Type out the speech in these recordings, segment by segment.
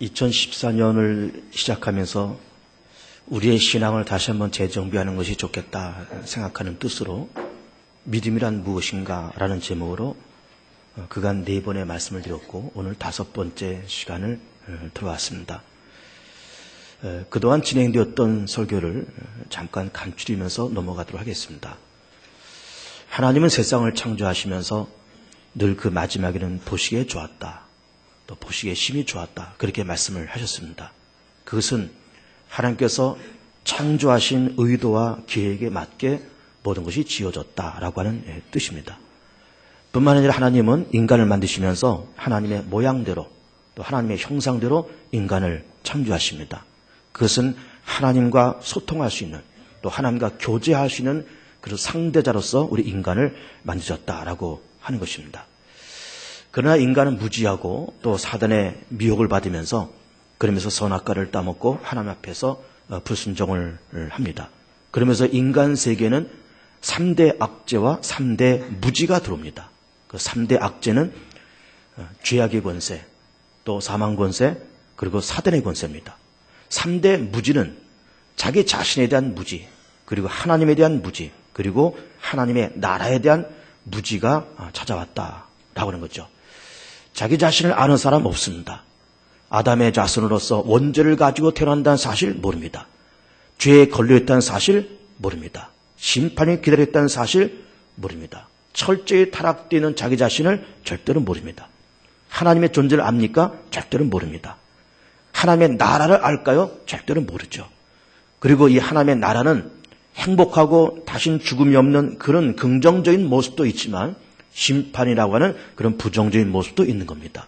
2014년을 시작하면서 우리의 신앙을 다시 한번 재정비하는 것이 좋겠다 생각하는 뜻으로 믿음이란 무엇인가 라는 제목으로 그간 4번의 말씀을 드렸고 오늘 5번째 시간을 들어왔습니다. 그동안 진행되었던 설교를 잠깐 간추리면서 넘어가도록 하겠습니다. 하나님은 세상을 창조하시면서 늘 그 마지막에는 보시기에 좋았다. 또 보시기에 심히 좋았다. 그렇게 말씀을 하셨습니다. 그것은 하나님께서 창조하신 의도와 계획에 맞게 모든 것이 지어졌다라고 하는 뜻입니다. 뿐만 아니라 하나님은 인간을 만드시면서 하나님의 모양대로 또 하나님의 형상대로 인간을 창조하십니다. 그것은 하나님과 소통할 수 있는 또 하나님과 교제할 수 있는 그런 상대자로서 우리 인간을 만드셨다라고 하는 것입니다. 그러나 인간은 무지하고 또 사단의 미혹을 받으면서 그러면서 선악과를 따먹고 하나님 앞에서 불순종을 합니다. 그러면서 인간 세계는 3대 악재와 3대 무지가 들어옵니다. 그 3대 악재는 죄악의 권세, 또 사망 권세, 그리고 사단의 권세입니다. 3대 무지는 자기 자신에 대한 무지, 그리고 하나님에 대한 무지, 그리고 하나님의 나라에 대한 무지가 찾아왔다라고 하는 거죠. 자기 자신을 아는 사람 없습니다. 아담의 자손으로서 원죄를 가지고 태어난다는 사실 모릅니다. 죄에 걸려있다는 사실 모릅니다. 심판이 기다렸다는 사실 모릅니다. 철저히 타락되는 자기 자신을 절대로 모릅니다. 하나님의 존재를 압니까? 절대로 모릅니다. 하나님의 나라를 알까요? 절대로 모르죠. 그리고 이 하나님의 나라는 행복하고 다신 죽음이 없는 그런 긍정적인 모습도 있지만 심판이라고 하는 그런 부정적인 모습도 있는 겁니다.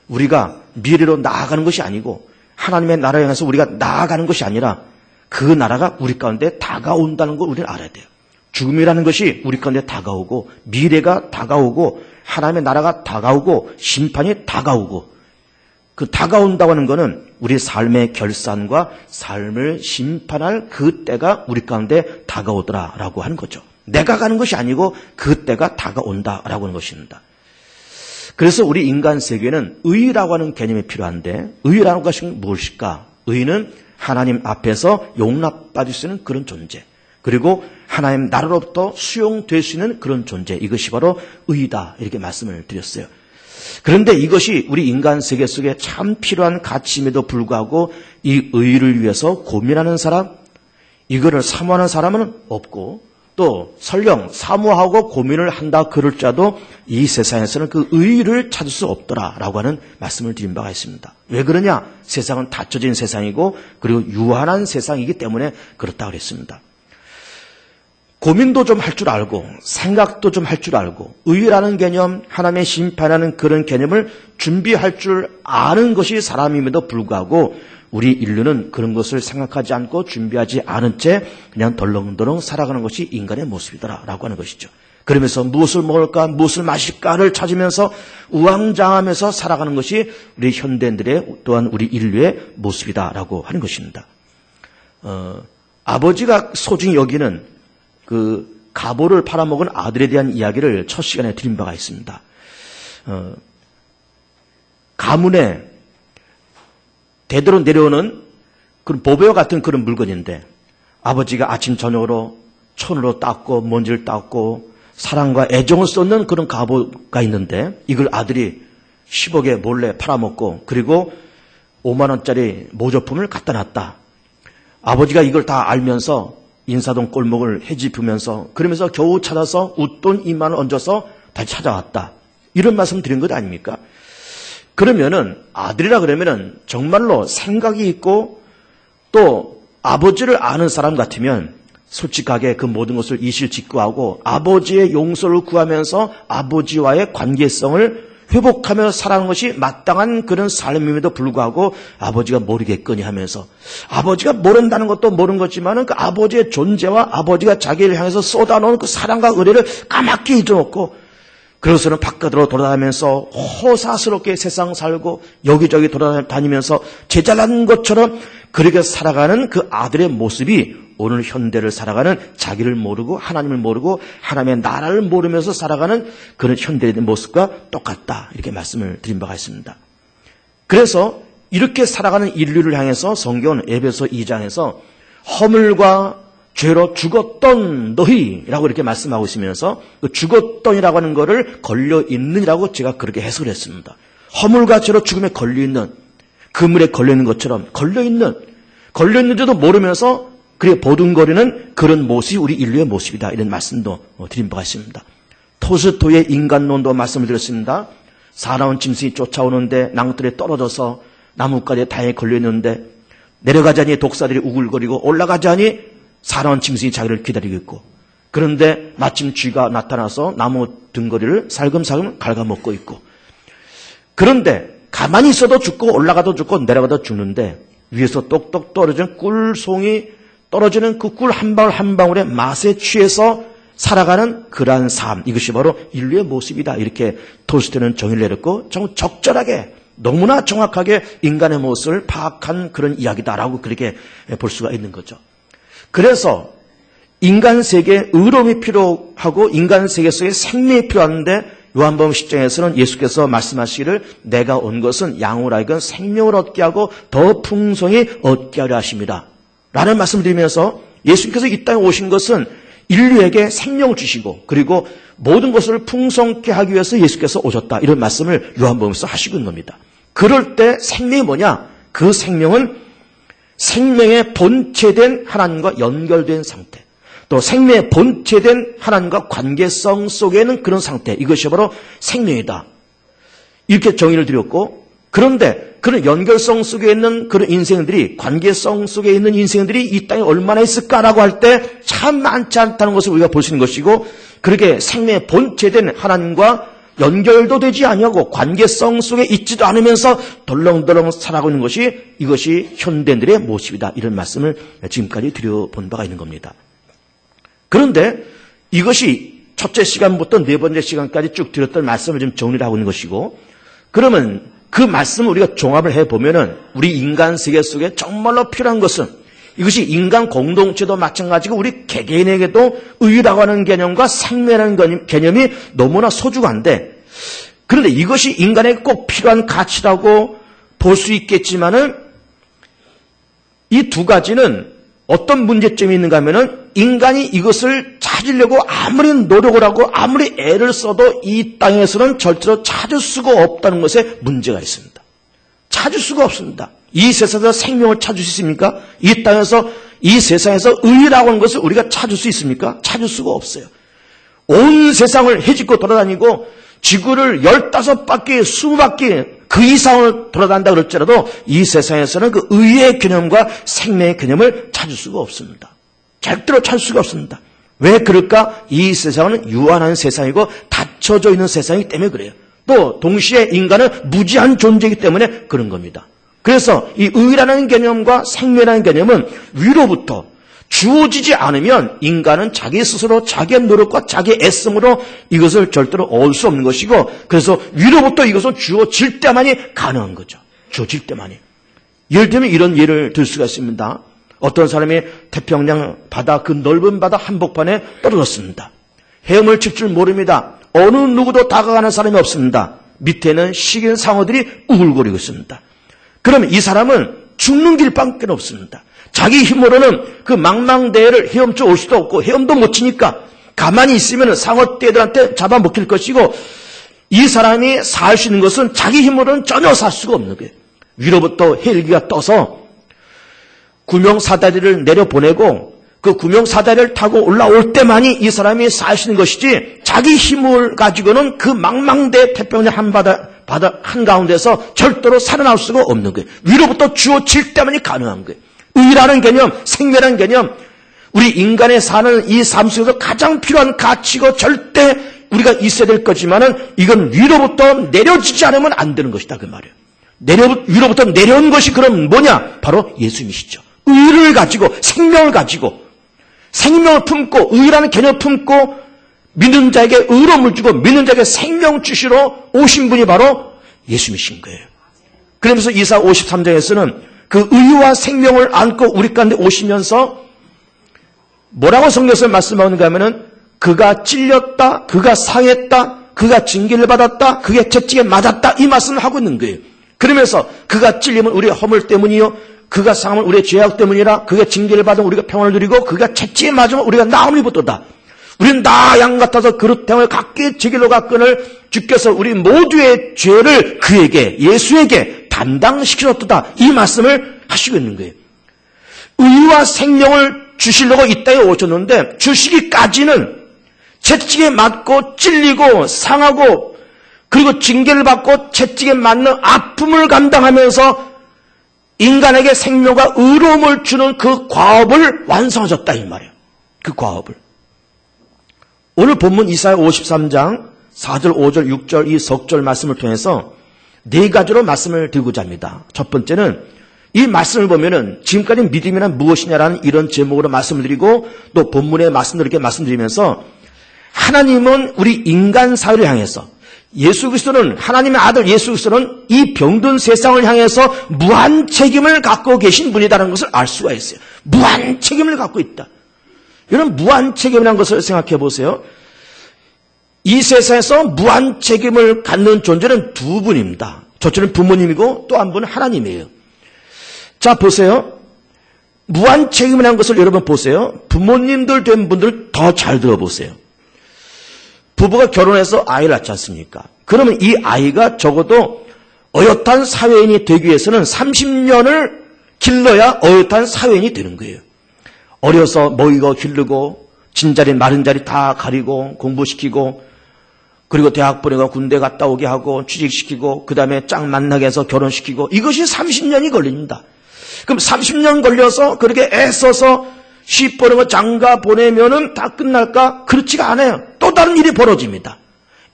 우리가 미래로 나아가는 것이 아니고 하나님의 나라에 향해서 우리가 나아가는 것이 아니라 그 나라가 우리 가운데 다가온다는 걸 우리는 알아야 돼요. 죽음이라는 것이 우리 가운데 다가오고 미래가 다가오고 하나님의 나라가 다가오고 심판이 다가오고 그 다가온다고 하는 것은 우리 삶의 결산과 삶을 심판할 그 때가 우리 가운데 다가오더라라고 하는 거죠. 내가 가는 것이 아니고 그 때가 다가온다라고 하는 것입니다. 그래서 우리 인간 세계는 의라고 하는 개념이 필요한데 의라는 것이 무엇일까? 의는 하나님 앞에서 용납받을 수 있는 그런 존재, 그리고 하나님 나라로부터 수용될 수 있는 그런 존재, 이것이 바로 의다 이렇게 말씀을 드렸어요. 그런데 이것이 우리 인간 세계 속에 참 필요한 가치임에도 불구하고 이 의를 위해서 고민하는 사람, 이거를 사모하는 사람은 없고 또 설령 사모하고 고민을 한다 그럴지라도 이 세상에서는 그 의의를 찾을 수 없더라라고 하는 말씀을 드린 바가 있습니다. 왜 그러냐? 세상은 닫혀진 세상이고 그리고 유한한 세상이기 때문에 그렇다고 그랬습니다. 고민도 좀 할 줄 알고 생각도 좀 할 줄 알고 의의라는 개념, 하나님의 심판하는 그런 개념을 준비할 줄 아는 것이 사람임에도 불구하고 우리 인류는 그런 것을 생각하지 않고 준비하지 않은 채 그냥 덜렁덜렁 살아가는 것이 인간의 모습이더라라고 하는 것이죠. 그러면서 무엇을 먹을까, 무엇을 마실까를 찾으면서 우왕좌왕하면서 살아가는 것이 우리 현대인들의 또한 우리 인류의 모습이다라고 하는 것입니다. 아버지가 소중히 여기는 그 갑오를 팔아먹은 아들에 대한 이야기를 첫 시간에 드린 바가 있습니다. 가문에 대대로 내려오는 그런 보배와 같은 그런 물건인데 아버지가 아침 저녁으로 손으로 닦고 먼지를 닦고 사랑과 애정을 쏟는 그런 갑오가 있는데 이걸 아들이 10억에 몰래 팔아먹고 그리고 5만 원짜리 모조품을 갖다 놨다. 아버지가 이걸 다 알면서 인사동 골목을 헤집으면서 그러면서 겨우 찾아서 웃돈 2만 원 얹어서 다시 찾아왔다. 이런 말씀 드린 것 아닙니까? 그러면은 아들이라 그러면은 정말로 생각이 있고 또 아버지를 아는 사람 같으면 솔직하게 그 모든 것을 이실직고하고 아버지의 용서를 구하면서 아버지와의 관계성을 회복하며 살아가는 것이 마땅한 그런 삶임에도 불구하고 아버지가 모르겠거니 하면서 아버지가 모른다는 것도 모르는 거지만은 그 아버지의 존재와 아버지가 자기를 향해서 쏟아놓은 그 사랑과 의뢰를 까맣게 잊어놓고 그래서는 바깥으로 돌아다니면서 호사스럽게 세상 살고 여기저기 돌아다니면서 제잘난 것처럼 그렇게 살아가는 그 아들의 모습이 오늘 현대를 살아가는 자기를 모르고 하나님을 모르고 하나님의 나라를 모르면서 살아가는 그런 현대의 모습과 똑같다. 이렇게 말씀을 드린 바가 있습니다. 그래서 이렇게 살아가는 인류를 향해서 성경은 에베소 2장에서 허물과 죄로 죽었던 너희라고 이렇게 말씀하고 있으면서 그 죽었던이라고 하는 것을 걸려있는이라고 제가 그렇게 해석을 했습니다. 허물과 죄로 죽음에 걸려있는, 그물에 걸려있는 것처럼 걸려있는데도 모르면서 그렇게 보둥거리는 그런 모습이 우리 인류의 모습이다. 이런 말씀도 드린 바가 있습니다. 토스토의 인간론도 말씀을 드렸습니다. 사나운 짐승이 쫓아오는데 낭떠러지에 떨어져서 나뭇가지에 다행히 걸려있는데 내려가자니 독사들이 우글거리고 올라가자니 사나운 짐승이 자기를 기다리고 있고, 그런데 마침 쥐가 나타나서 나무 등거리를 살금살금 갉아먹고 있고, 그런데 가만히 있어도 죽고 올라가도 죽고 내려가도 죽는데 위에서 똑똑 떨어지는 꿀송이 떨어지는 그 꿀 한 방울 한 방울의 맛에 취해서 살아가는 그러한 삶, 이것이 바로 인류의 모습이다. 이렇게 톨스토이는 정의를 내렸고 좀 적절하게 너무나 정확하게 인간의 모습을 파악한 그런 이야기다라고 그렇게 볼 수가 있는 거죠. 그래서 인간 세계에 의로움이 필요하고 인간 세계 속에 생명이 필요한데 요한복음 10장에서는 예수께서 말씀하시기를 내가 온 것은 양을 하여금 생명을 얻게 하고 더 풍성히 얻게 하려 하십니다. 라는 말씀을 드리면서 예수께서 이 땅에 오신 것은 인류에게 생명을 주시고 그리고 모든 것을 풍성케 하기 위해서 예수께서 오셨다. 이런 말씀을 요한복음에서 하시고 있는 겁니다. 그럴 때 생명이 뭐냐? 그 생명은 생명의 본체된 하나님과 연결된 상태, 또 생명의 본체된 하나님과 관계성 속에 있는 그런 상태, 이것이 바로 생명이다. 이렇게 정의를 드렸고, 그런데 그런 연결성 속에 있는 그런 인생들이, 관계성 속에 있는 인생들이 이 땅에 얼마나 있을까라고 할 때 참 많지 않다는 것을 우리가 볼 수 있는 것이고, 그렇게 생명의 본체된 하나님과 연결도 되지 아니하고 관계성 속에 있지도 않으면서 덜렁덜렁 살아가고 있는 것이, 이것이 현대인들의 모습이다. 이런 말씀을 지금까지 드려본 바가 있는 겁니다. 그런데 이것이 첫째 시간부터 네 번째 시간까지 쭉 드렸던 말씀을 지금 정리를 하고 있는 것이고, 그러면 그 말씀을 우리가 종합을 해보면은 우리 인간 세계 속에 정말로 필요한 것은, 이것이 인간 공동체도 마찬가지고 우리 개개인에게도 의라고 하는 개념과 생명이라는 개념이 너무나 소중한데, 그런데 이것이 인간에게 꼭 필요한 가치라고 볼 수 있겠지만은 이 두 가지는 어떤 문제점이 있는가 하면은 인간이 이것을 찾으려고 아무리 노력을 하고 아무리 애를 써도 이 땅에서는 절대로 찾을 수가 없다는 것에 문제가 있습니다. 찾을 수가 없습니다. 이 세상에서 생명을 찾을 수 있습니까? 이 땅에서, 이 세상에서 의라고 하는 것을 우리가 찾을 수 있습니까? 찾을 수가 없어요. 온 세상을 헤집고 돌아다니고 지구를 15바퀴, 20바퀴 그 이상을 돌아다닌다 그럴지라도 이 세상에서는 그 의의 개념과 생명의 개념을 찾을 수가 없습니다. 절대로 찾을 수가 없습니다. 왜 그럴까? 이 세상은 유한한 세상이고 닫혀져 있는 세상이기 때문에 그래요. 또 동시에 인간은 무지한 존재이기 때문에 그런 겁니다. 그래서 이 의라는 개념과 생명이라는 개념은 위로부터 주어지지 않으면 인간은 자기 스스로 자기의 노력과 자기의 애씀으로 이것을 절대로 얻을 수 없는 것이고, 그래서 위로부터 이것은 주어질 때만이 가능한 거죠. 주어질 때만이. 예를 들면 이런 예를 들 수가 있습니다. 어떤 사람이 태평양 바다, 그 넓은 바다 한복판에 떨어졌습니다. 헤엄을 칠 줄 모릅니다. 어느 누구도 다가가는 사람이 없습니다. 밑에는 식인 상어들이 우글거리고 있습니다. 그러면 이 사람은 죽는 길밖에 없습니다. 자기 힘으로는 그 망망대해를 헤엄쳐 올 수도 없고 헤엄도 못 치니까 가만히 있으면 상어떼들한테 잡아먹힐 것이고, 이 사람이 살 수 있는 것은 자기 힘으로는 전혀 살 수가 없는 거예요. 위로부터 헬기가 떠서 구명사다리를 내려보내고 그 구명사다리를 타고 올라올 때만이 이 사람이 살 수 있는 것이지, 자기 힘을 가지고는 그 망망대해 태평양 바다 한가운데서 절대로 살아날 수가 없는 거예요. 위로부터 주어질 때만이 가능한 거예요. 의라는 개념, 생명이라는 개념, 우리 인간의 사는 이 삶 속에서 가장 필요한 가치고 절대 우리가 있어야 될 거지만은 이건 위로부터 내려지지 않으면 안 되는 것이다, 그 말이에요. 위로부터 내려온 것이 그럼 뭐냐? 바로 예수님이시죠. 의를 가지고, 생명을 가지고, 생명을 품고, 의라는 개념을 품고, 믿는 자에게 의로움을 주고 믿는 자에게 생명 주시러 오신 분이 바로 예수님이신 거예요. 그러면서 이사 53장에서는 그 의와 생명을 안고 우리 가운데 오시면서 뭐라고 성경에서 말씀하는가 하면은 그가 찔렸다, 그가 상했다, 그가 징계를 받았다, 그게 채찍에 맞았다, 이 말씀을 하고 있는 거예요. 그러면서 그가 찔림은 우리의 허물 때문이요, 그가 상함은 우리의 죄악 때문이라. 그가 징계를 받으면 우리가 평안을 누리고 그가 채찍에 맞으면 우리가 나음을 입었도다. 우리는 다 양 같아서 그릇됨을 각기 제 길로 갔거늘 주께서 우리 모두의 죄를 그에게, 예수에게 담당시키셨도다. 이 말씀을 하시고 있는 거예요. 의와 생명을 주시려고 이 땅에 오셨는데 주시기까지는 채찍에 맞고 찔리고 상하고 그리고 징계를 받고 채찍에 맞는 아픔을 감당하면서 인간에게 생명과 의로움을 주는 그 과업을 완성하셨다 이 말이에요. 그 과업을. 오늘 본문 이사야 53장 4절, 5절, 6절 이 석절 말씀을 통해서 네 가지로 말씀을 드리고자 합니다. 첫 번째는 이 말씀을 보면은 지금까지 믿음이란 무엇이냐라는 이런 제목으로 말씀을 드리고 또 본문의 말씀을 이렇게 말씀드리면서 하나님은 우리 인간 사회를 향해서 예수 그리스도는 하나님의 아들 예수 그리스도는 이 병든 세상을 향해서 무한 책임을 갖고 계신 분이라는 것을 알 수가 있어요. 무한 책임을 갖고 있다. 이런 무한 책임이라는 것을 생각해 보세요. 이 세상에서 무한 책임을 갖는 존재는 두 분입니다. 첫째는 부모님이고 또 한 분은 하나님이에요. 자 보세요. 무한 책임이라는 것을 여러분 보세요. 부모님들 된 분들 더 잘 들어보세요. 부부가 결혼해서 아이를 낳지 않습니까? 그러면 이 아이가 적어도 어엿한 사회인이 되기 위해서는 30년을 길러야 어엿한 사회인이 되는 거예요. 어려서 먹이고 기르고 진자리 마른자리 다 가리고 공부시키고 그리고 대학 보내고 군대 갔다 오게 하고 취직시키고 그 다음에 짝 만나게 해서 결혼시키고 이것이 30년이 걸립니다. 그럼 30년 걸려서 그렇게 애써서 시 보내고 장가 보내면은 다 끝날까? 그렇지가 않아요. 또 다른 일이 벌어집니다.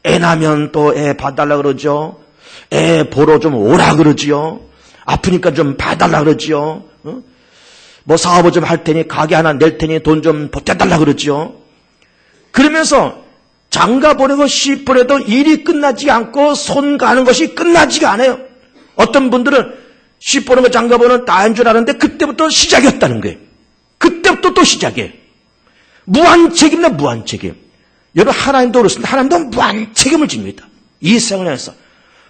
애 나면 또 애 봐달라 그러죠. 애 보러 좀 오라 그러지요. 아프니까 좀 봐달라 그러지요. 뭐 사업을 좀 할 테니 가게 하나 낼 테니 돈 좀 보태달라 그러지요. 그러면서 장가 보내고 시 보내도 일이 끝나지 않고 손 가는 것이 끝나지가 않아요. 어떤 분들은 시 보내고 장가 보내는 다인 줄 아는데 그때부터 시작이었다는 거예요. 그때부터 또 시작이에요. 무한 책임이다, 무한 책임. 여러분, 하나님도 그렇습니다. 하나님도 무한 책임을 집니다. 이 세상을 향해서.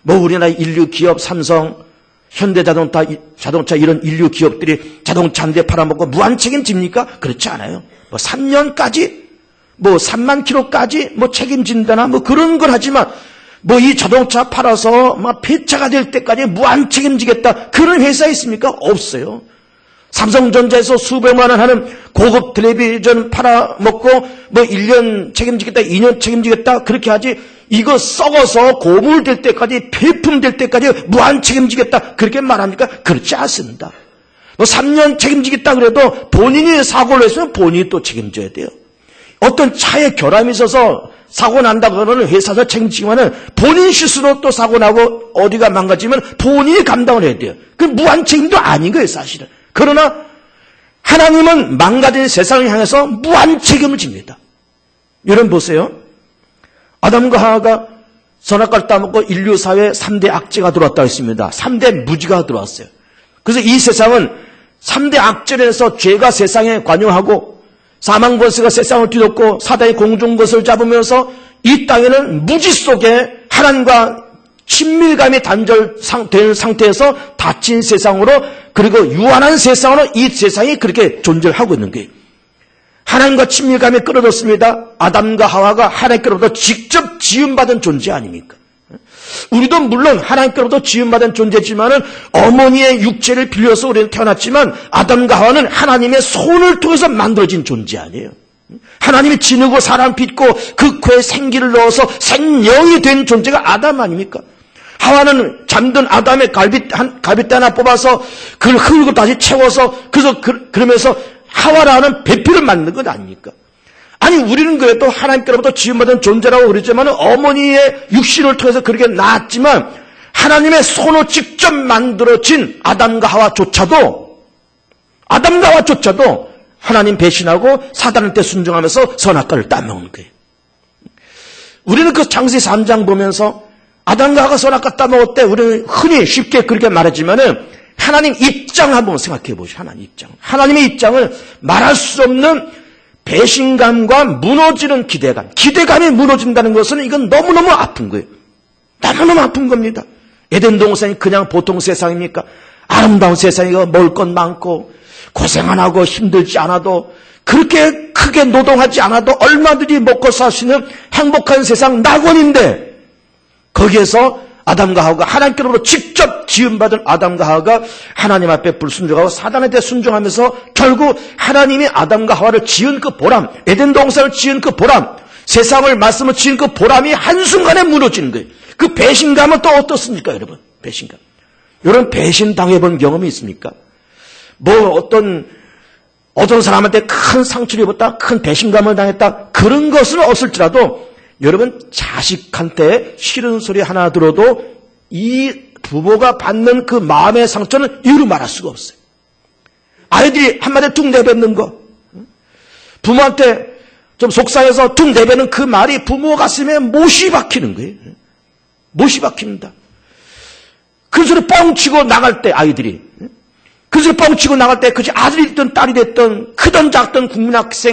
뭐, 우리나라 인류 기업, 삼성, 현대자동차 이런 인류 기업들이 자동차 한 대 팔아먹고 무한 책임집니까? 그렇지 않아요. 뭐, 3년까지, 뭐, 3만 킬로까지, 뭐, 책임진다나, 뭐, 그런 걸 하지만, 뭐, 이 자동차 팔아서, 막, 폐차가 될 때까지 무한 책임지겠다. 그런 회사 있습니까? 없어요. 삼성전자에서 수백만 원 하는 고급 텔레비전 팔아먹고 뭐 1년 책임지겠다, 2년 책임지겠다 그렇게 하지 이거 썩어서 고물될 때까지 폐품될 때까지 무한 책임지겠다 그렇게 말합니까? 그렇지 않습니다. 뭐 3년 책임지겠다 그래도 본인이 사고를 했으면 본인이 또 책임져야 돼요. 어떤 차에 결함이 있어서 사고 난다 그러면 회사에서 책임지기만은 본인 실수로 또 사고 나고 어디가 망가지면 본인이 감당을 해야 돼요. 그 무한 책임도 아닌 거예요 사실은. 그러나 하나님은 망가진 세상을 향해서 무한 책임을 집니다. 여러분 보세요. 아담과 하와가 선악과를 따먹고 인류 사회에 3대 악재가 들어왔다고 했습니다. 3대 무지가 들어왔어요. 그래서 이 세상은 3대 악재에서 죄가 세상에 관여하고 사망 권세가 세상을 뒤덮고 사단이 공중 것을 잡으면서 이 땅에는 무지 속에 하나님과 친밀감이 단절된 상태에서 닫힌 세상으로 그리고 유한한 세상으로 이 세상이 그렇게 존재를 하고 있는 거예요. 하나님과 친밀감이 끊어졌습니다. 아담과 하와가 하나님께로부터 직접 지음받은 존재 아닙니까? 우리도 물론 하나님께로부터 지음받은 존재지만은 어머니의 육체를 빌려서 우리는 태어났지만 아담과 하와는 하나님의 손을 통해서 만들어진 존재 아니에요. 하나님이 지누고 사람 빚고 그 코에 생기를 넣어서 생명이 된 존재가 아담 아닙니까? 하와는 잠든 아담의 갈빗대 하나 뽑아서 그걸 흙으로 다시 채워서 그러면서 하와라는 배필을 만든 것 아닙니까? 아니 우리는 그래도 하나님께로부터 지음받은 존재라고 그러지만 어머니의 육신을 통해서 그렇게 낳았지만 하나님의 손으로 직접 만들어진 아담과 하와조차도 하나님 배신하고 사단한테 순종하면서 선악과를 따먹는 거예요. 우리는 그 창세기 3장 보면서 아담과 하와가 선악과 따먹을 때 우리는 흔히 쉽게 그렇게 말하지만은 하나님 입장 한번 생각해 보시죠. 하나님 입장. 하나님의 입장을 말할 수 없는 배신감과 무너지는 기대감이 무너진다는 것은 이건 너무너무 아픈 거예요. 너무너무 아픈 겁니다. 에덴 동산이 그냥 보통 세상입니까? 아름다운 세상이고 먹을 것 많고 고생 안 하고 힘들지 않아도 그렇게 크게 노동하지 않아도 얼마든지 먹고 살 수 있는 행복한 세상 낙원인데 거기에서 아담과 하와가 하나님께로부터 직접 지음받은 아담과 하와가 하나님 앞에 불순종하고 사단한테 순종하면서 결국 하나님이 아담과 하와를 지은 그 보람, 에덴 동산을 지은 그 보람, 세상을 말씀을 지은 그 보람이 한순간에 무너지는 거예요. 그 배신감은 또 어떻습니까, 여러분? 배신감. 여러분 배신 당해본 경험이 있습니까? 어떤 사람한테 큰 상처를 입었다, 큰 배신감을 당했다, 그런 것은 없을지라도 여러분 자식한테 싫은 소리 하나 들어도 이 부모가 받는 그 마음의 상처는 이루 말할 수가 없어요. 아이들이 한마디 툭 내뱉는 거, 부모한테 좀 속상해서 툭 내뱉는 그 말이 부모 가슴에 못이 박히는 거예요. 못이 박힙니다. 그 소리 뻥치고 나갈 때 아이들이, 그 소리 뻥치고 나갈 때 그치 아들이 됐든 딸이 됐든 크든 작든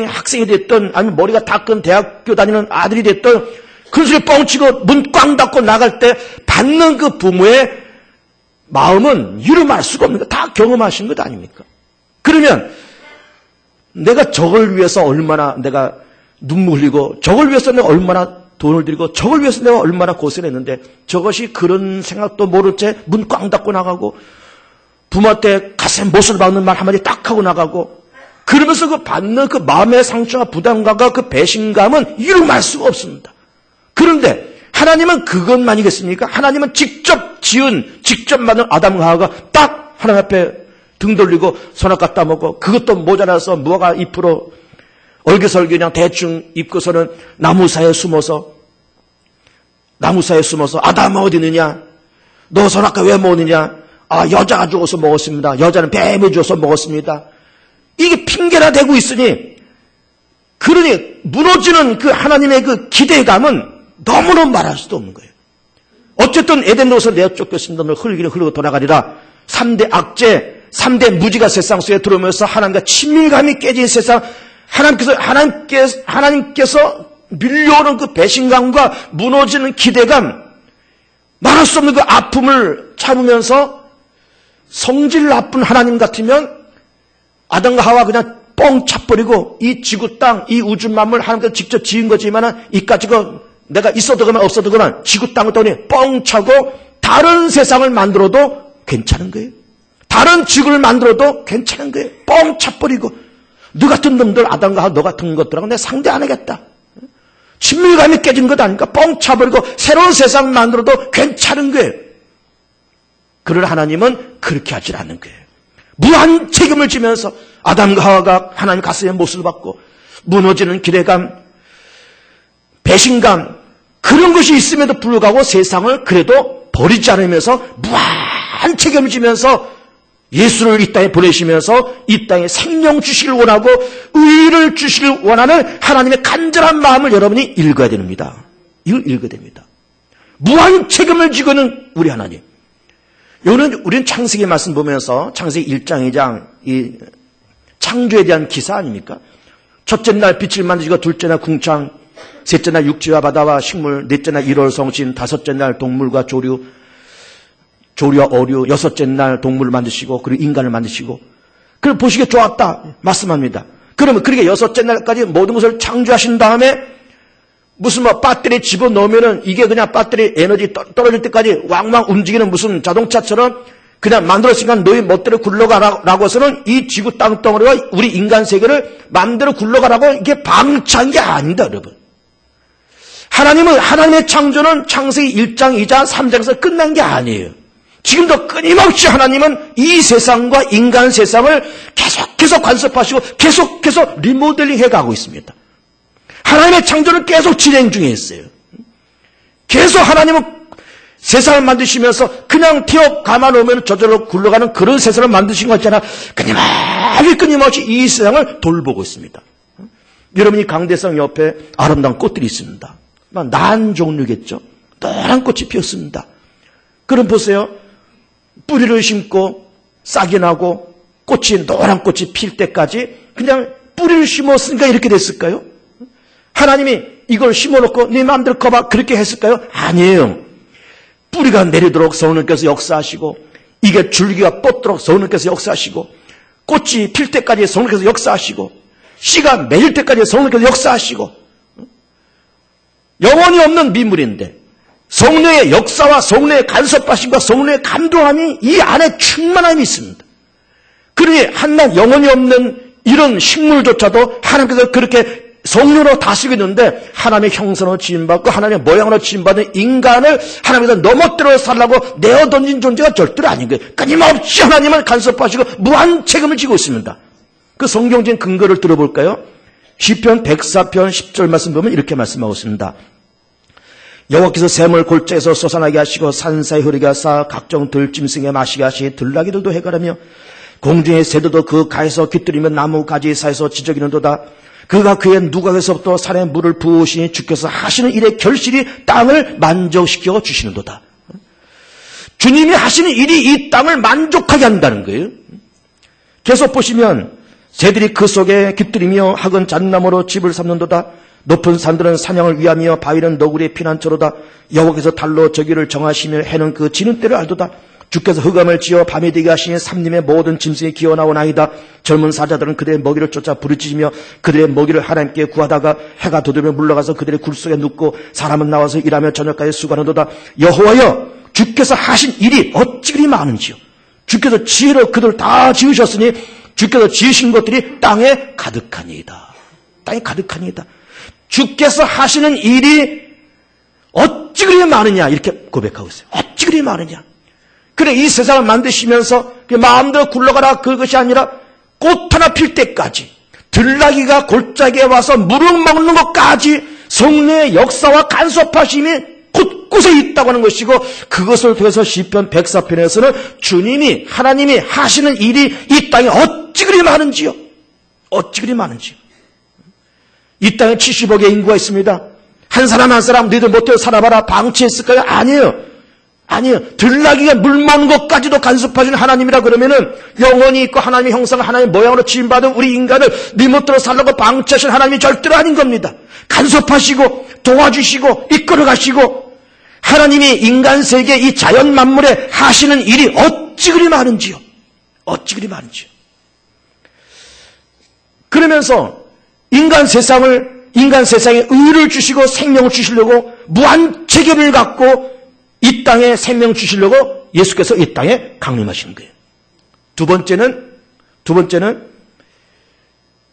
학생이 됐든 아니면 머리가 다 큰 대학교 다니는 아들이 됐든 그 소리 뻥치고 문 꽝 닫고 나갈 때 받는 그 부모의 마음은 이루 말 수가 없는 거 다 경험하신 것 아닙니까? 그러면 내가 저걸 위해서 얼마나 내가 눈물 흘리고 저걸 위해서 내가 얼마나 돈을 들이고 저걸 위해서 내가 얼마나 고생했는데 저것이 그런 생각도 모를 채 문 꽝 닫고 나가고 부모한테 가슴에 못을 박는 말 한마디 딱 하고 나가고 그러면서 그 받는 그 마음의 상처와 부담감과 그 배신감은 이루 말 수가 없습니다. 그런데 하나님은 그것만이겠습니까? 하나님은 직접 지은, 직접 만든 아담과 하와가 딱 하나님 앞에 등 돌리고 손을 갖다 먹고 그것도 모자라서 무화과 잎으로 얼기설기 그냥 대충 입고서는 나무 사이에 숨어서 아담아 어디 있느냐? 너 선악과 왜 먹느냐? 여자가 죽어서 먹었습니다. 여자는 뱀이 죽어서 먹었습니다. 이게 핑계나 대고 있으니 그러니 무너지는 그 하나님의 그 기대감은 너무너무 말할 수도 없는 거예요. 어쨌든 에덴으로서 내어 쫓겼습니다. 너 흘기는 흐르고 돌아가리라. 3대 악재, 3대 무지가 세상 속에 들어오면서 하나님과 친밀감이 깨진 세상, 하나님께서 밀려오는 그 배신감과 무너지는 기대감, 말할 수 없는 그 아픔을 참으면서 성질 나쁜 하나님 같으면 아담과 하와 그냥 뻥 차버리고 이 지구 땅, 이 우주 만물 하나님께서 직접 지은 거지만 이까지 내가 있어도 그만 없어도 그만 지구 땅을 떠니 뻥 차고 다른 세상을 만들어도 괜찮은 거예요. 다른 지구를 만들어도 괜찮은 거예요. 뻥 차버리고 너 같은 놈들 아담과 하와 너 같은 것들하고 내가 상대 안 하겠다. 친밀감이 깨진 것 아닙니까? 뻥 차버리고 새로운 세상을 만들어도 괜찮은 거예요. 그러나 하나님은 그렇게 하지 않는 거예요. 무한 책임을 지면서 아담과 하와가 하나님 가슴에 못을 받고 무너지는 기대감, 배신감 그런 것이 있음에도 불구하고 세상을 그래도 버리지 않으면서 무한 책임을 지면서 예수를 이 땅에 보내시면서 이 땅에 생명 주시길 원하고 의를 주시길 원하는 하나님의 간절한 마음을 여러분이 읽어야 됩니다. 이걸 읽어야 됩니다. 무한 책임을 지고는 우리 하나님. 우리는 창세기 말씀 보면서 창세기 1장, 2장 이 창조에 대한 기사 아닙니까? 첫째 날 빛을 만드시고 둘째 날 궁창, 셋째 날 육지와 바다와 식물, 넷째 날 일월성신, 다섯째 날 동물과 조류와 어류, 여섯째 날 동물을 만드시고 그리고 인간을 만드시고 그럼 보시기에 좋았다 말씀합니다. 그러면 그렇게 여섯째 날까지 모든 것을 창조하신 다음에 무슨 배터리 집어넣으면은 이게 그냥 배터리 에너지 떨어질 때까지 왕왕 움직이는 무슨 자동차처럼 그냥 만들었으니까 너희 멋대로 굴러가라고 해서는 이 지구 땅덩어리와 우리 인간 세계를 마음대로 굴러가라고 이게 방치한 게 아니다, 여러분. 하나님은 하나님의 창조는 창세기 1장, 2장, 3장에서 끝난 게 아니에요. 지금도 끊임없이 하나님은 이 세상과 인간 세상을 계속해서 관섭하시고 계속해서 리모델링 해가고 있습니다. 하나님의 창조를 계속 진행 중에 있어요. 계속 하나님은 세상을 만드시면서 그냥 티업 감아놓으면 저절로 굴러가는 그런 세상을 만드신 것 같잖아. 끊임없이 이 세상을 돌보고 있습니다. 여러분이 강대상 옆에 아름다운 꽃들이 있습니다. 난 종류겠죠. 노란 꽃이 피었습니다. 그럼 보세요. 뿌리를 심고 싹이 나고 꽃이 노란 꽃이 필 때까지 그냥 뿌리를 심었으니까 이렇게 됐을까요? 하나님이 이걸 심어놓고 네 마음대로 커봐 그렇게 했을까요? 아니에요. 뿌리가 내리도록 성령께서 역사하시고, 이게 줄기가 뻗도록 성령께서 역사하시고, 꽃이 필 때까지 성령께서 역사하시고, 씨가 맺을 때까지 성령께서 역사하시고, 영원히 없는 미물인데 성령의 역사와 성령의 간섭하심과 성령의 감동함이 이 안에 충만함이 있습니다. 그러니 한낱 영원히 없는 이런 식물조차도 하나님께서 그렇게 성령으로 다스리고 있는데, 하나님의 형상으로 지음받고 하나님의 모양으로 지음받은 인간을 하나님께서 넘어뜨려 살라고 내어던진 존재가 절대로 아닌 거예요. 끊임없이 하나님을 간섭하시고 무한 책임을 지고 있습니다. 그 성경적인 근거를 들어볼까요? 시편 104편 10절 말씀 보면 이렇게 말씀하고 있습니다. 여호와께서 샘을 골짜기에서 솟아나게 하시고 산사에 흐르게 하사 각종 들짐승에 마시게 하시니 들나귀들도 해가라며 공중의 새들도 그 가에서 깃들이며 나무 가지 사이에서 지저귀는도다. 그가 그의 누각에서부터 산에 물을 부으시니 주께서 하시는 일의 결실이 땅을 만족시켜 주시는도다. 주님이 하시는 일이 이 땅을 만족하게 한다는 거예요. 계속 보시면 새들이 그 속에 깃들이며 학은 잣나무로 집을 삼는도다. 높은 산들은 사냥을 위하며 바위는 너구리의 피난처로다. 여호와께서 달로 저기를 정하시며 해는 그 지는 때를 알도다. 주께서 흑암을 지어 밤이 되게 하시니 삼림의 모든 짐승이 기어나오나이다. 젊은 사자들은 그들의 먹이를 쫓아 부르짖으며 그들의 먹이를 하나님께 구하다가 해가 돋으며 물러가서 그들의 굴 속에 눕고 사람은 나와서 일하며 저녁까지 수고하는도다. 여호와여, 주께서 하신 일이 어찌 그리 많은지요. 주께서 지혜로 그들 다 지으셨으니 주께서 지으신 것들이 땅에 가득하니이다. 땅에 가득하니이다. 주께서 하시는 일이 어찌 그리 많으냐, 이렇게 고백하고 있어요. 어찌 그리 많으냐. 그래, 이 세상을 만드시면서 마음대로 굴러가라 그것이 아니라 꽃 하나 필 때까지, 들나귀가 골짜기에 와서 물을 먹는 것까지 성령의 역사와 간섭하심이 곳곳에 있다고 하는 것이고, 그것을 통해서 시편 104편에서는 주님이, 하나님이 하시는 일이 이 땅에 어찌 그리 많은지요. 어찌 그리 많은지요. 이 땅에 70억의 인구가 있습니다. 한 사람 한 사람 너희들 못해서 살아봐라 방치했을까요? 아니에요. 아니요. 들나귀가 물 먹는 것까지도 간섭하시는 하나님이라 그러면은 영원히 있고 하나님의 형상, 하나님의 모양으로 지음받은 우리 인간을 네 멋대로 살라고 방치하신 하나님이 절대로 아닌 겁니다. 간섭하시고 도와주시고 이끌어가시고 하나님이 인간 세계 이 자연 만물에 하시는 일이 어찌 그리 많은지요. 어찌 그리 많은지요. 그러면서 인간 세상에 의를 주시고 생명을 주시려고 무한 책임을 갖고 이 땅에 생명 주시려고 예수께서 이 땅에 강림하신 거예요. 두 번째는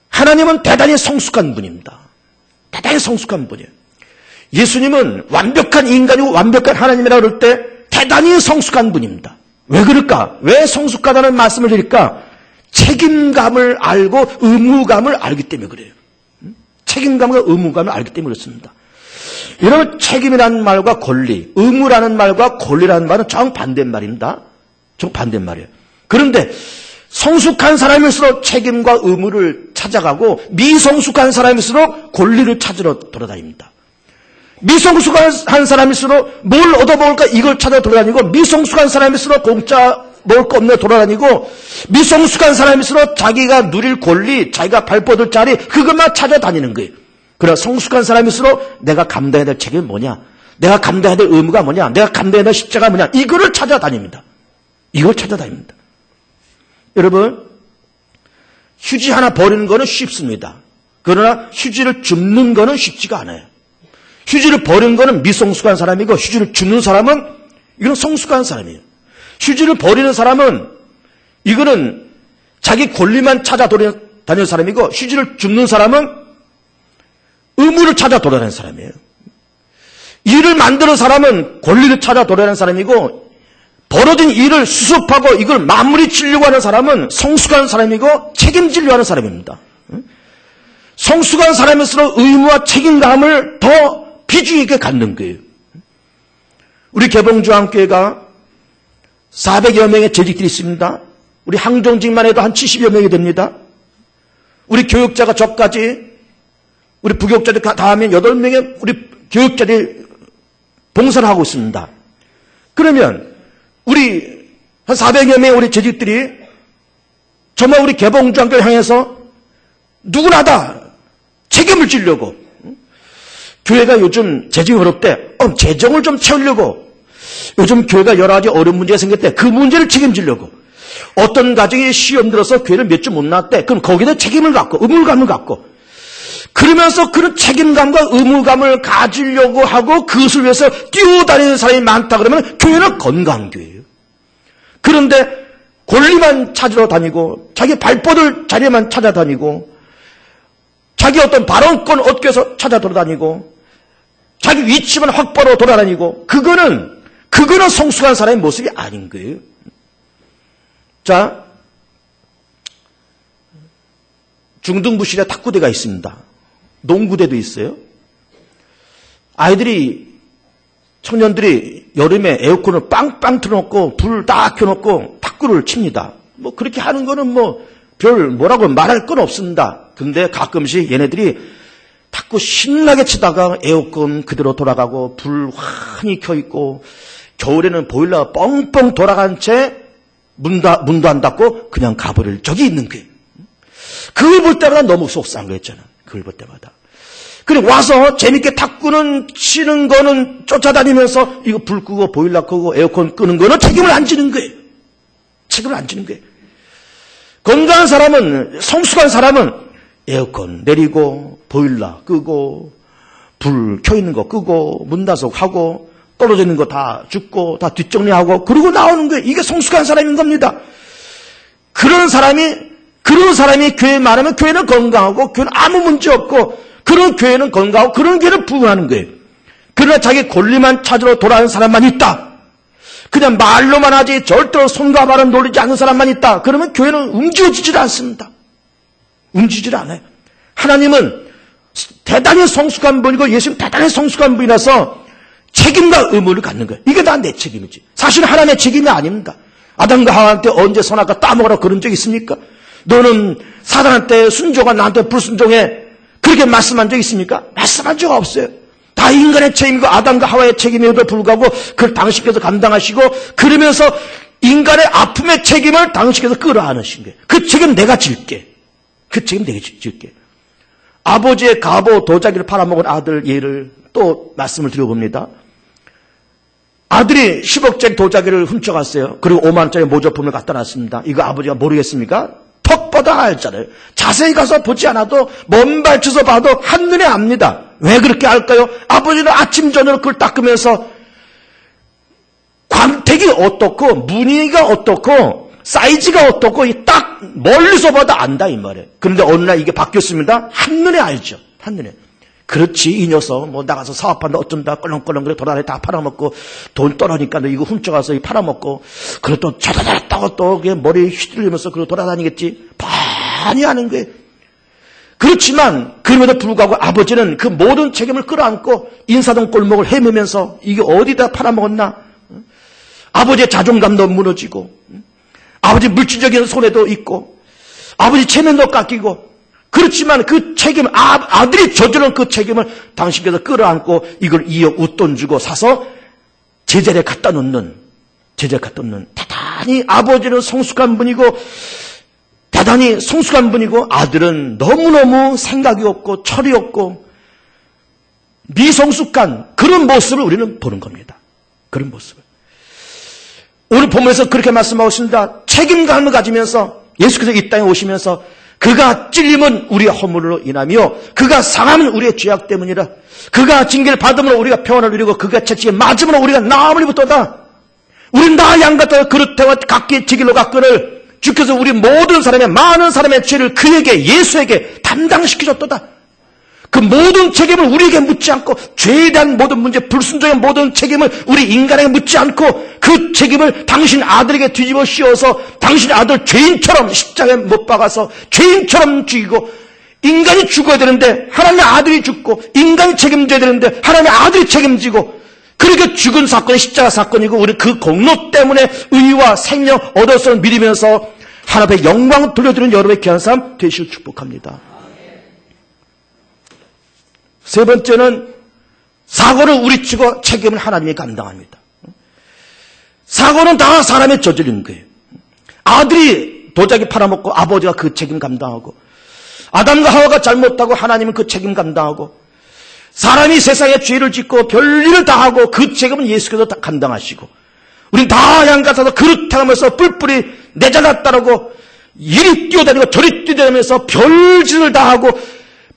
하나님은 대단히 성숙한 분입니다. 대단히 성숙한 분이에요. 예수님은 완벽한 인간이고 완벽한 하나님이라고 그럴 때 대단히 성숙한 분입니다. 왜 그럴까? 왜 성숙하다는 말씀을 드릴까? 책임감을 알고 의무감을 알기 때문에 그래요. 책임감과 의무감을 알기 때문에 그렇습니다. 여러분, 책임이라는 말과 권리, 의무라는 말과 권리라는 말은 정반대말입니다. 정반대말이에요. 그런데 성숙한 사람일수록 책임과 의무를 찾아가고 미성숙한 사람일수록 권리를 찾으러 돌아다닙니다. 미성숙한 사람일수록 뭘 얻어먹을까 이걸 찾아 돌아다니고, 미성숙한 사람일수록 공짜 먹을 거 없네 돌아다니고, 미성숙한 사람일수록 자기가 누릴 권리, 자기가 발뻗을 자리 그것만 찾아다니는 거예요. 그러나 성숙한 사람일수록 내가 감당해야 될 책임이 뭐냐, 내가 감당해야 될 의무가 뭐냐, 내가 감당해야 될 십자가 뭐냐, 이거를 찾아다닙니다. 이걸 찾아다닙니다. 여러분, 휴지 하나 버리는 거는 쉽습니다. 그러나 휴지를 줍는 거는 쉽지가 않아요. 휴지를 버리는 거는 미성숙한 사람이고, 휴지를 줍는 사람은 이건 성숙한 사람이에요. 휴지를 버리는 사람은 이거는 자기 권리만 찾아 다니는 사람이고, 휴지를 줍는 사람은 의무를 찾아 돌아다니는 사람이에요. 일을 만드는 사람은 권리를 찾아 돌아다니는 사람이고, 벌어진 일을 수습하고 이걸 마무리 지려고 하는 사람은 성숙한 사람이고 책임지려고 하는 사람입니다. 성숙한 사람일수록 의무와 책임감을 더 비중 있게 갖는 거예요. 우리 개봉주한교회가 400여 명의 재직들이 있습니다. 우리 항정직만 해도 한 70여 명이 됩니다. 우리 교육자가 저까지, 우리 부교육자들 다 하면 8명의 우리 교육자들이 봉사를 하고 있습니다. 그러면 우리 한 400여 명의 우리 재직들이 정말 우리 개봉주한교회를 향해서 누구나 다 책임을 지려고, 교회가 요즘 재정이 어렵대. 재정을 좀 채우려고 요즘 교회가 여러 가지 어려운 문제가 생길 때 그 문제를 책임지려고 어떤 가정이 시험 들어서 교회를 몇 주 못 나왔대. 그럼 거기다 책임을 갖고 의무감을 갖고 그러면서 그런 책임감과 의무감을 가지려고 하고 그것을 위해서 뛰어다니는 사람이 많다 그러면 교회는 건강한 교회예요. 그런데 권리만 찾으러 다니고 자기 발뻗을 자리만 찾아다니고 자기 어떤 발언권 얻기 위해서 찾아 돌아다니고 자기 위치만 확보로 돌아다니고 그거는 성숙한 사람의 모습이 아닌 거예요. 자, 중등부실에 탁구대가 있습니다. 농구대도 있어요. 청년들이 여름에 에어컨을 빵빵 틀어놓고 불 딱 켜놓고 탁구를 칩니다. 뭐 그렇게 하는 거는 뭐라고 말할 건 없습니다. 근데 가끔씩 얘네들이 탁구 신나게 치다가 에어컨 그대로 돌아가고 불 환히 켜있고 겨울에는 보일러가 뻥뻥 돌아간 채 문도 안 닫고 그냥 가버릴 적이 있는 거예요. 그걸 볼 때마다 너무 속상한 거였잖아. 그걸 볼 때마다. 그리고 와서 재밌게 탁구는 치는 거는 쫓아다니면서 이거 불 끄고 보일러 끄고 에어컨 끄는 거는 책임을 안 지는 거예요. 책임을 안 지는 거예요. 건강한 사람은, 성숙한 사람은 에어컨 내리고 보일러 끄고 불 켜있는 거 끄고 문 닫고 떨어져 있는 거 다 줍고 다 뒷정리하고 그러고 나오는 거예요. 이게 성숙한 사람인 겁니다. 그런 사람이 교회에 말하면 교회는 건강하고 교회는 아무 문제 없고 그런 교회는 건강하고 그런 교회는 부흥하는 거예요. 그러나 자기 권리만 찾으러 돌아가는 사람만 있다. 그냥 말로만 하지 절대로 손과 발은 놀리지 않는 사람만 있다. 그러면 교회는 움직여지질 않습니다. 움직이질 않아요. 하나님은 대단히 성숙한 분이고 예수님 대단히 성숙한 분이라서 책임과 의무를 갖는 거예요. 이게 다 내 책임이지. 사실 하나님의 책임이 아닙니다. 아담과 하와한테 언제 선악과 따먹으라 그런 적 있습니까? 너는 사단한테 순종한 나한테 불순종해. 그렇게 말씀한 적 있습니까? 말씀한 적 없어요. 다 인간의 책임이고 아담과 하와의 책임에도 불구하고 그걸 당신께서 감당하시고 그러면서 인간의 아픔의 책임을 당신께서 끌어안으신 거예요. 그 책임 내가 질게. 그 책임 내가 질게. 아버지의 갑오 도자기를 팔아먹은 아들 예를 또 말씀을 드려봅니다. 아들이 10억짜리 도자기를 훔쳐갔어요. 그리고 5만원짜리 모조품을 갖다 놨습니다. 이거 아버지가 모르겠습니까? 턱보다 알잖아요. 자세히 가서 보지 않아도 먼 발쳐서 봐도 한눈에 압니다. 왜 그렇게 할까요? 아버지는 아침 저녁 그걸 닦으면서 광택이 어떻고 무늬가 어떻고 사이즈가 어떻고 딱 멀리서 봐도 안다 이 말이에요. 그런데 어느 날 이게 바뀌었습니다. 한눈에 알죠. 한눈에. 그렇지 이 녀석 나가서 사업한다 어쩐다 껄렁껄렁 그래 돌아다니 다 팔아먹고 돈 떨어니까 너 이거 훔쳐가서 팔아먹고 그래 또 자다다다고 또 머리 휘둘리면서 그러고 돌아다니겠지. 많이 하는 거예요. 그렇지만 그럼에도 불구하고 아버지는 그 모든 책임을 끌어안고 인사동 골목을 헤매면서 이게 어디다 팔아먹었나. 아버지의 자존감도 무너지고 아버지 물질적인 손해도 있고 아버지 체면도 깎이고 그렇지만 그 책임, 아들이 저지른 그 책임을 당신께서 끌어안고 이걸 2억 웃돈 주고 사서 제자리에 갖다 놓는 대단히 아버지는 성숙한 분이고 대단히 성숙한 분이고 아들은 너무너무 생각이 없고 철이 없고 미성숙한 그런 모습을 우리는 보는 겁니다. 그런 모습을. 오늘 본문에서 그렇게 말씀하고 있습니다. 책임감을 가지면서 예수께서 이 땅에 오시면서 그가 찔림은 우리의 허물로 인하며 그가 상함은 우리의 죄악 때문이라. 그가 징계를 받음으로 우리가 평안을 누리고 그가 채찍에 맞음으로 우리가 나음을 입었도다. 우린 나 양 같아 그릇대와 각기 제 길로 갔거늘 주께서 우리 모든 사람의 많은 사람의 죄를 그에게 예수에게 담당시키셨도다. 그 모든 책임을 우리에게 묻지 않고 죄에 대한 모든 문제, 불순종의 모든 책임을 우리 인간에게 묻지 않고 그 책임을 당신 아들에게 뒤집어 씌워서 당신 아들 죄인처럼 십자가에 못 박아서 죄인처럼 죽이고 인간이 죽어야 되는데 하나님의 아들이 죽고 인간이 책임져야 되는데 하나님의 아들이 책임지고 그렇게 죽은 사건이 십자가 사건이고 우리 그 공로 때문에 의와 생명 얻어서 믿으면서 하나님 앞에 영광 돌려드리는 여러분의 귀한 삶 되시길 축복합니다. 세 번째는 사고를 우리 치고 책임을 하나님이 감당합니다. 사고는 다 사람이 저지른 거예요. 아들이 도자기 팔아먹고 아버지가 그 책임 감당하고 아담과 하와가 잘못하고 하나님은 그 책임 감당하고 사람이 세상에 죄를 짓고 별일을 다 하고 그 책임은 예수께서 다 감당하시고 우린 다 양가사서 그릇하면서 뿔뿔이 내잘났다라고 이리 뛰어다니고 저리 뛰어다니면서 별짓을 다 하고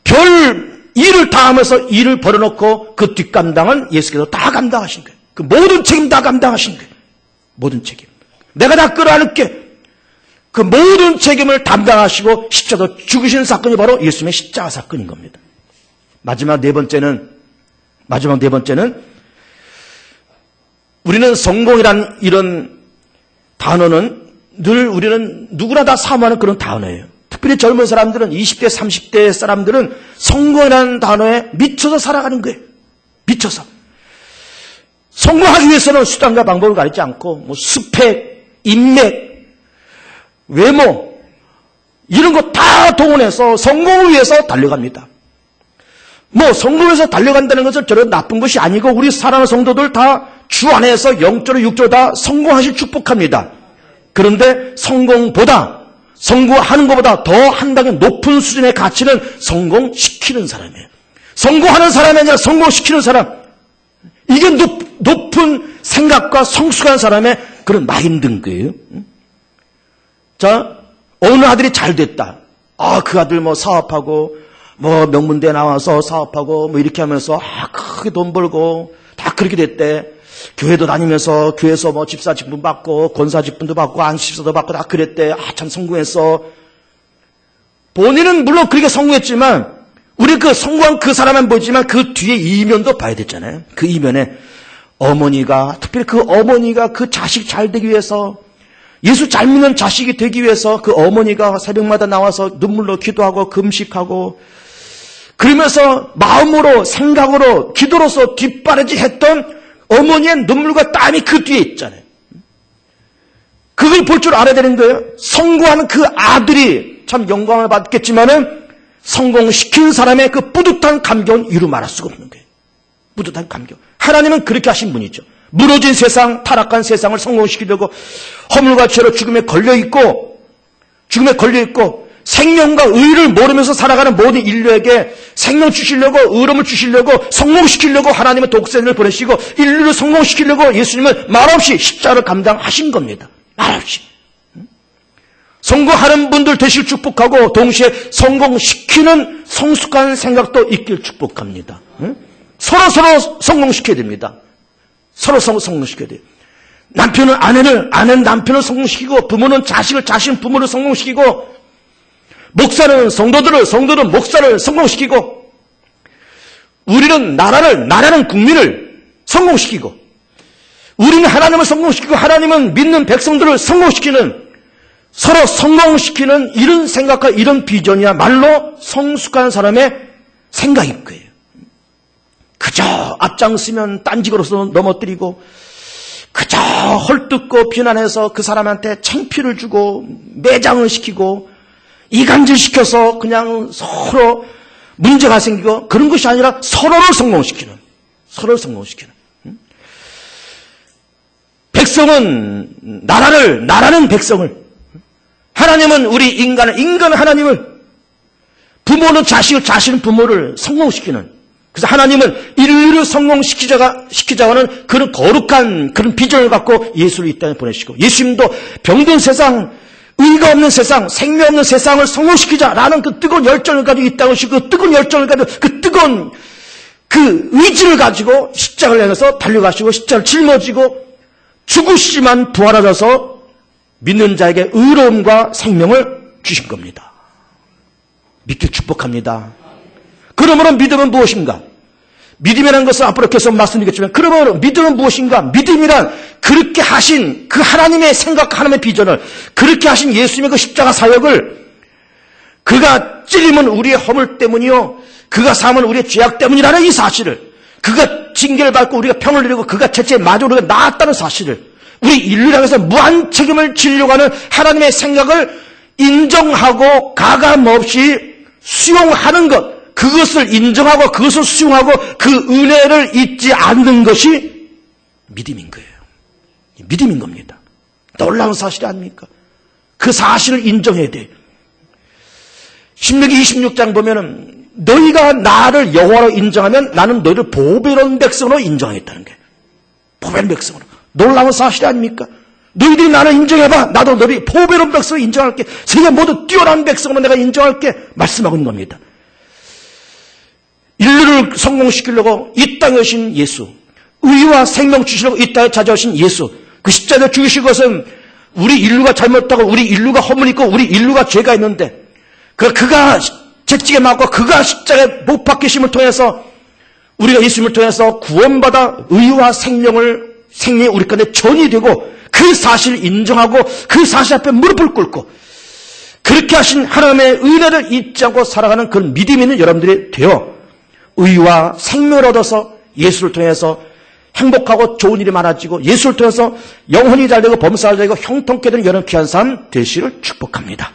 별 일을 다 하면서 일을 벌여놓고 그 뒷감당은 예수께서 다 감당하신 거예요. 그 모든 책임 다 감당하신 거예요. 모든 책임. 내가 다 끌어안을게. 그 모든 책임을 담당하시고 십자가로 죽으신 사건이 바로 예수님의 십자가 사건인 겁니다. 마지막 네 번째는 우리는 성공이란 이런 단어는 늘 우리는 누구나 다 사모하는 그런 단어예요. 특별히 젊은 사람들은 20대, 30대 사람들은 성공이라는 단어에 미쳐서 살아가는 거예요. 미쳐서. 성공하기 위해서는 수단과 방법을 가리지 않고 뭐 스펙, 인맥, 외모 이런 거 다 동원해서 성공을 위해서 달려갑니다. 뭐 성공해서 달려간다는 것은 저런 나쁜 것이 아니고 우리 사랑하는 성도들 다 주 안에서 영적으로 육적으로 다 성공하실 축복합니다. 그런데 성공하는 것보다 더 한 단계 높은 수준의 가치는 성공시키는 사람이에요. 성공하는 사람이 아니라 성공시키는 사람. 이게 높은 생각과 성숙한 사람의 그런 마인드인 거예요. 자, 어느 아들이 잘 됐다. 그 아들 뭐 사업하고 뭐 명문대 나와서 사업하고 뭐 이렇게 하면서 크게 돈 벌고 다 그렇게 됐대. 교회도 다니면서 교회에서 뭐 집사 직분 받고 권사 직분도 받고 안식사도 받고 다 그랬대. 참 성공했어. 본인은 물론 그렇게 성공했지만 우리 그 성공한 그 사람은 보지만 그 뒤에 이면도 봐야 됐잖아요. 그 이면에 어머니가 특별히 그 어머니가 그 자식 잘 되기 위해서 예수 잘 믿는 자식이 되기 위해서 그 어머니가 새벽마다 나와서 눈물로 기도하고 금식하고 그러면서 마음으로 생각으로 기도로서 뒷바라지 했던 어머니의 눈물과 땀이 그 뒤에 있잖아요. 그걸 볼 줄 알아야 되는 거예요. 성공하는 그 아들이 참 영광을 받겠지만은 성공시킨 사람의 그 뿌듯한 감격은 이루 말할 수가 없는 거예요. 뿌듯한 감격. 하나님은 그렇게 하신 분이죠. 무너진 세상, 타락한 세상을 성공시키려고 허물과 죄로 죽음에 걸려있고 생명과 의를 모르면서 살아가는 모든 인류에게 생명 주시려고 의로움을 주시려고 성공시키려고 하나님은 독생을 보내시고 인류를 성공시키려고 예수님은 말없이 십자가를 감당하신 겁니다. 말없이. 성공하는 분들 되실 축복하고 동시에 성공시키는 성숙한 생각도 있길 축복합니다. 서로 성공시켜야 됩니다. 서로 성공시켜야 돼요. 남편은 아내는 남편을 성공시키고 부모는 자신 부모를 성공시키고 목사는 성도들은 목사를 성공시키고 우리는 나라는 국민을 성공시키고 우리는 하나님을 성공시키고 하나님은 믿는 백성들을 성공시키는 서로 성공시키는 이런 생각과 이런 비전이야말로 성숙한 사람의 생각일 거예요. 그저 앞장서면 딴지거로서 넘어뜨리고 그저 헐뜯고 비난해서 그 사람한테 창피를 주고 매장을 시키고 이간질시켜서 그냥 서로 문제가 생기고 그런 것이 아니라 서로를 성공시키는 백성은 나라는 백성을 하나님은 우리 인간은 하나님을 부모는 자신은 부모를 성공시키는 그래서 하나님은 인류를 성공시키자고는 그런 거룩한 그런 비전을 갖고 예수를 이 땅에 보내시고 예수님도 병든 세상 의가 없는 세상, 생명 없는 세상을 성공시키자라는 그 뜨거운 열정을 가지고 이 땅을 오시고 그 뜨거운 열정을 가지고 그 뜨거운 그 의지를 가지고 십자가를 향해서 달려가시고 십자가를 짊어지고 죽으시지만 부활하셔서 믿는 자에게 의로움과 생명을 주신 겁니다. 믿길 축복합니다. 그러므로 믿음은 무엇인가? 믿음이라는 것은 앞으로 계속 말씀드리겠지만 그러므로 믿음은 무엇인가? 믿음이란 그렇게 하신 그 하나님의 생각, 하나님의 비전을 그렇게 하신 예수님의 그 십자가 사역을 그가 찔림은 우리의 허물 때문이요 그가 사함은 우리의 죄악 때문이라는 이 사실을 그가 징계를 받고 우리가 평을 누리고 그가 채찍에 맞아 우리가 나았다는 사실을 우리 인류를 향해서 무한 책임을 지려고 하는 하나님의 생각을 인정하고 가감없이 수용하는 것 그것을 인정하고 그것을 수용하고 그 은혜를 잊지 않는 것이 믿음인 거예요. 믿음인 겁니다. 놀라운 사실이 아닙니까? 그 사실을 인정해야 돼요. 신명기 26장 보면은 너희가 나를 여호와로 인정하면 나는 너희를 보배로운 백성으로 인정하겠다는 거예요. 보배로운 백성으로. 놀라운 사실 아닙니까? 너희들이 나를 인정해봐. 나도 너희 보배로운 백성으로 인정할게. 세계 모두 뛰어난 백성으로 내가 인정할게. 말씀하고 있는 겁니다. 인류를 성공시키려고 이 땅에 오신 예수, 의와 생명 주시려고 이 땅에 찾아오신 예수, 그 십자가에 죽으신 것은 우리 인류가 잘못하고 우리 인류가 허물 있고 우리 인류가 죄가 있는데 그가 채찍에 맞고 그가 십자가에 못 박히심을 통해서 우리가 예수님을 통해서 구원받아 의와 생명이 우리 가운데 전이 되고 그 사실을 인정하고 그 사실 앞에 무릎을 꿇고 그렇게 하신 하나님의 은혜를 잊지 않고 살아가는 그런 믿음이 있는 여러분들이 되어 의와 생명을 얻어서 예수를 통해서 행복하고 좋은 일이 많아지고 예수를 통해서 영혼이 잘되고 범사가 되고 형통케 되는 여러분 귀한 삶 되시를 축복합니다.